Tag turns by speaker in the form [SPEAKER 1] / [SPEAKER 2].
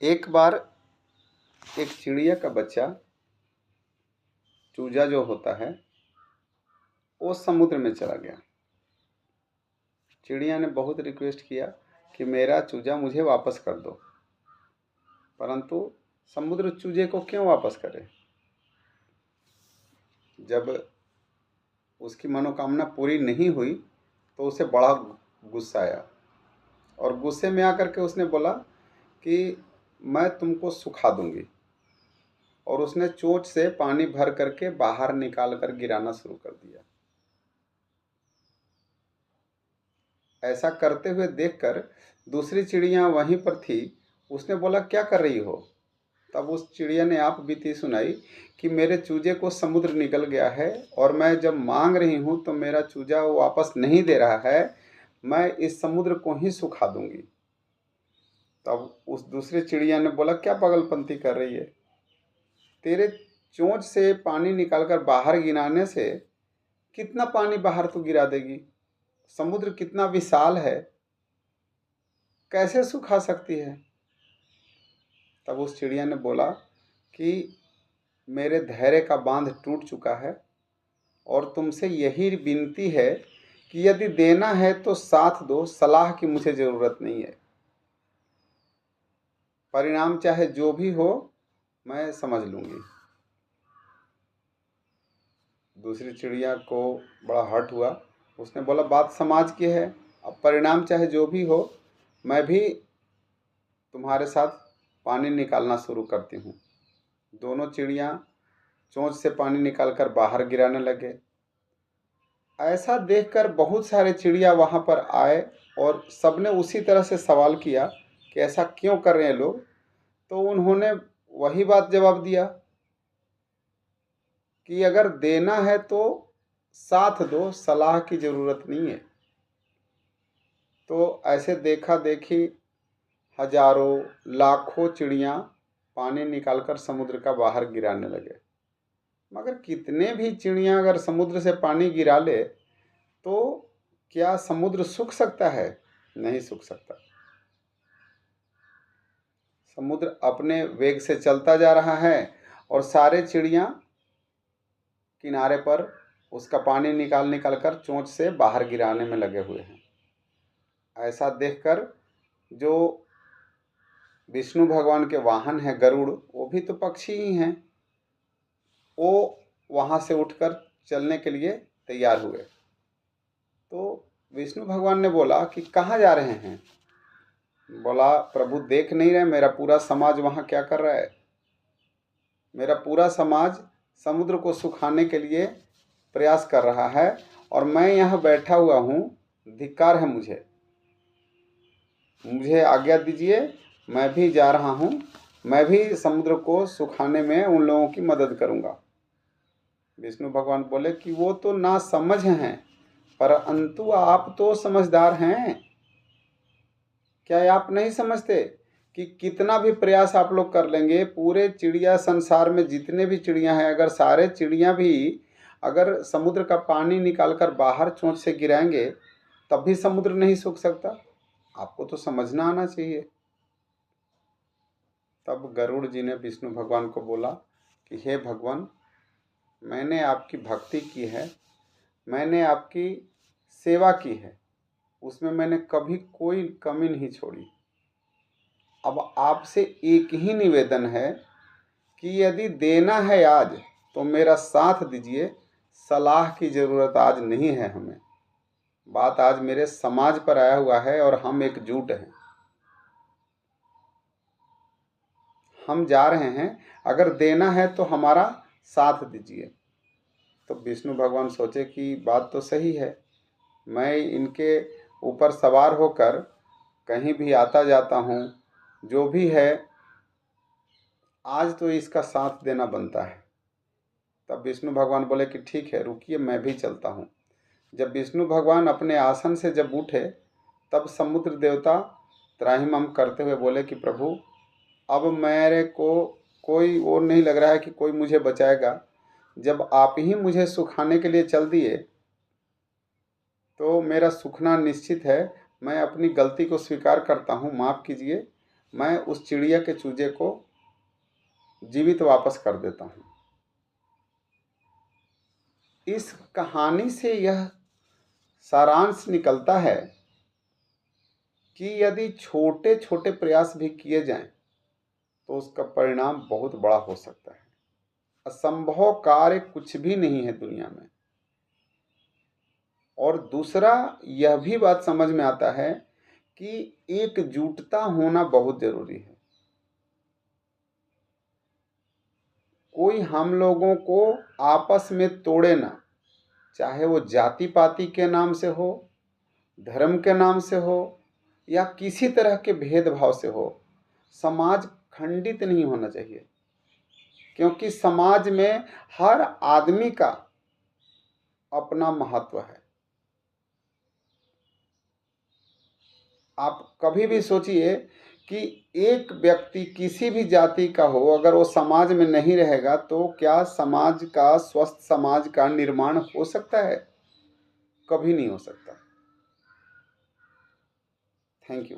[SPEAKER 1] एक बार एक चिड़िया का बच्चा, चूजा जो होता है, वो समुद्र में चला गया। चिड़िया ने बहुत रिक्वेस्ट किया कि मेरा चूजा मुझे वापस कर दो, परंतु समुद्र चूजे को क्यों वापस करे। जब उसकी मनोकामना पूरी नहीं हुई तो उसे बड़ा गुस्सा आया और गुस्से में आकर के उसने बोला कि मैं तुमको सुखा दूंगी, और उसने चोंच से पानी भर करके बाहर निकाल कर गिराना शुरू कर दिया। ऐसा करते हुए देखकर दूसरी चिड़िया वहीं पर थी। उसने बोला, क्या कर रही हो। तब उस चिड़िया ने आप बीती सुनाई कि मेरे चूजे को समुद्र निकल गया है और मैं जब मांग रही हूँ तो मेरा चूजा वो वापस नहीं दे रहा है, मैं इस समुद्र को ही सुखा दूंगी। तब उस दूसरे चिड़िया ने बोला, क्या पागलपंती कर रही है, तेरे चोंच से पानी निकालकर बाहर गिराने से कितना पानी बाहर तू गिरा देगी। समुद्र कितना विशाल है, कैसे सुखा सकती है। तब उस चिड़िया ने बोला कि मेरे धैर्य का बांध टूट चुका है और तुमसे यही विनती है कि यदि देना है तो साथ दो, सलाह की मुझे ज़रूरत नहीं है। परिणाम चाहे जो भी हो मैं समझ लूँगी। दूसरी चिड़िया को बड़ा हर्ट हुआ। उसने बोला, बात समाज की है, अब परिणाम चाहे जो भी हो मैं भी तुम्हारे साथ पानी निकालना शुरू करती हूँ। दोनों चिड़िया चोंच से पानी निकालकर बाहर गिराने लगे। ऐसा देखकर बहुत सारे चिड़िया वहाँ पर आए और सबने उसी तरह से सवाल किया कि ऐसा क्यों कर रहे हैं लोग। तो उन्होंने वही बात जवाब दिया कि अगर देना है तो साथ दो, सलाह की ज़रूरत नहीं है। तो ऐसे देखा देखी हजारों लाखों चिड़िया पानी निकालकर समुद्र का बाहर गिराने लगे। मगर कितने भी चिड़िया अगर समुद्र से पानी गिरा ले तो क्या समुद्र सूख सकता है? नहीं सूख सकता। समुद्र अपने वेग से चलता जा रहा है और सारे चिड़िया किनारे पर उसका पानी निकाल निकाल कर चोंच से बाहर गिराने में लगे हुए हैं। ऐसा देखकर जो विष्णु भगवान के वाहन है गरुड़, वो भी तो पक्षी ही हैं, वो वहाँ से उठकर चलने के लिए तैयार हुए। तो विष्णु भगवान ने बोला कि कहाँ जा रहे हैं। बोला, प्रभु देख नहीं रहे मेरा पूरा समाज वहाँ क्या कर रहा है। मेरा पूरा समाज समुद्र को सुखाने के लिए प्रयास कर रहा है और मैं यहाँ बैठा हुआ हूँ। धिक्कार है मुझे आज्ञा दीजिए, मैं भी जा रहा हूँ, मैं भी समुद्र को सुखाने में उन लोगों की मदद करूँगा। विष्णु भगवान बोले कि वो तो ना समझ हैं, परंतु आप तो समझदार हैं। क्या आप नहीं समझते कि कितना भी प्रयास आप लोग कर लेंगे, पूरे चिड़िया संसार में जितने भी चिड़िया हैं, अगर सारे चिड़िया भी अगर समुद्र का पानी निकालकर बाहर चोंच से गिराएंगे तब भी समुद्र नहीं सूख सकता। आपको तो समझना आना चाहिए। तब गरुड़ जी ने विष्णु भगवान को बोला कि हे भगवान, मैंने आपकी भक्ति की है, मैंने आपकी सेवा की है, उसमें मैंने कभी कोई कमी नहीं छोड़ी। अब आपसे एक ही निवेदन है कि यदि देना है आज तो मेरा साथ दीजिए, सलाह की ज़रूरत आज नहीं है हमें। बात आज मेरे समाज पर आया हुआ है और हम एकजुट हैं, हम जा रहे हैं, अगर देना है तो हमारा साथ दीजिए। तो विष्णु भगवान सोचे कि बात तो सही है, मैं इनके ऊपर सवार होकर कहीं भी आता जाता हूँ, जो भी है आज तो इसका साथ देना बनता है। तब विष्णु भगवान बोले कि ठीक है, रुकिए, मैं भी चलता हूँ। जब विष्णु भगवान अपने आसन से जब उठे तब समुद्र देवता त्राहिमाम करते हुए बोले कि प्रभु, अब मेरे को कोई और नहीं लग रहा है कि कोई मुझे बचाएगा। जब आप ही मुझे सुखाने के लिए चल दिए तो मेरा सूखना निश्चित है। मैं अपनी गलती को स्वीकार करता हूँ, माफ़ कीजिए। मैं उस चिड़िया के चूजे को जीवित वापस कर देता हूँ। इस कहानी से यह सारांश निकलता है कि यदि छोटे छोटे प्रयास भी किए जाएं तो उसका परिणाम बहुत बड़ा हो सकता है। असंभव कार्य कुछ भी नहीं है दुनिया में। और दूसरा यह भी बात समझ में आता है कि एकजुटता होना बहुत जरूरी है। कोई हम लोगों को आपस में तोड़े ना, चाहे वो जाति पाति के नाम से हो, धर्म के नाम से हो या किसी तरह के भेदभाव से हो। समाज खंडित नहीं होना चाहिए, क्योंकि समाज में हर आदमी का अपना महत्व है। आप कभी भी सोचिए कि एक व्यक्ति किसी भी जाति का हो, अगर वो समाज में नहीं रहेगा तो क्या समाज का, स्वस्थ समाज का निर्माण हो सकता है? कभी नहीं हो सकता। Thank you.